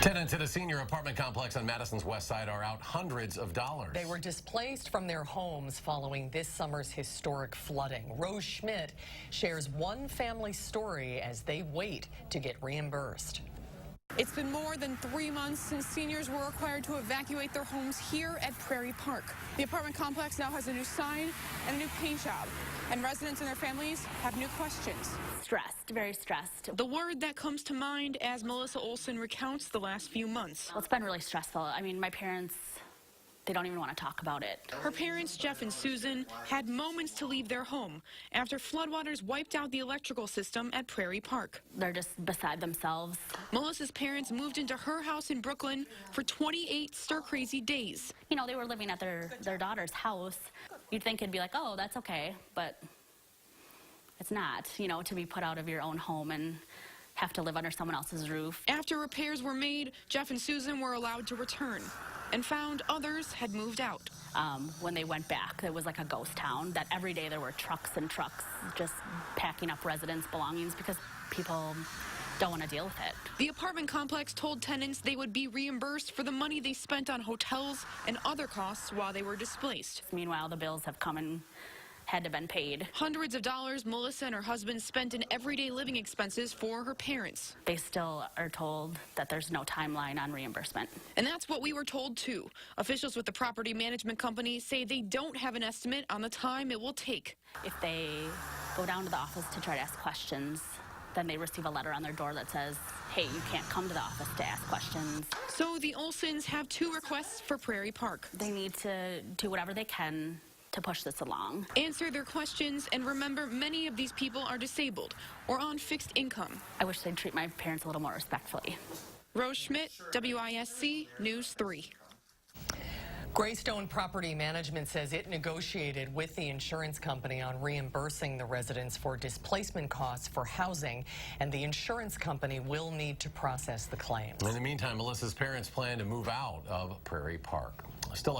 Tenants at a senior apartment complex on Madison's west side are out hundreds of dollars. They were displaced from their homes following this summer's historic flooding. Rose Schmidt shares one family's story as they wait to get reimbursed. It's been more than 3 months since seniors were required to evacuate their homes here at Prairie Park. The apartment complex now has a new sign and a new paint job, and residents and their families have new questions. Stressed, very stressed. The word that comes to mind as Melissa Olson recounts the last few months. Well, it's been really stressful. I mean, my parents, they don't even want to talk about it. Her parents, Jeff and Susan, had moments to leave their home after floodwaters wiped out the electrical system at Prairie Park. They're just beside themselves. Melissa's parents moved into her house in Brooklyn for 28 stir-crazy days. You know, they were living at their daughter's house. You'd think it'd be like, oh, that's okay, but it's not, you know, to be put out of your own home and have to live under someone else's roof. After repairs were made, Jeff and Susan were allowed to return and found others had moved out. When they went back, it was like a ghost town, that every day there were trucks and trucks just packing up residents' belongings because people don't want to deal with it. The apartment complex told tenants they would be reimbursed for the money they spent on hotels and other costs while they were displaced. Meanwhile, the bills have come and had to been paid. Hundreds of dollars Melissa and her husband spent in everyday living expenses for her parents. They still are told that there's no timeline on reimbursement. And that's what we were told too. Officials with the property management company say they don't have an estimate on the time it will take. If they go down to the office to try to ask questions, then they receive a letter on their door that says, hey, you can't come to the office to ask questions. So the Olsons have two requests for Prairie Park. They need to do whatever they can to push this along. Answer their questions, and remember, many of these people are disabled or on fixed income. I wish they'd treat my parents a little more respectfully. Rose Schmidt, WISC News 3. Greystone Property Management says it negotiated with the insurance company on reimbursing the residents for displacement costs for housing, and the insurance company will need to process the claims. In the meantime, Melissa's parents plan to move out of Prairie Park. Still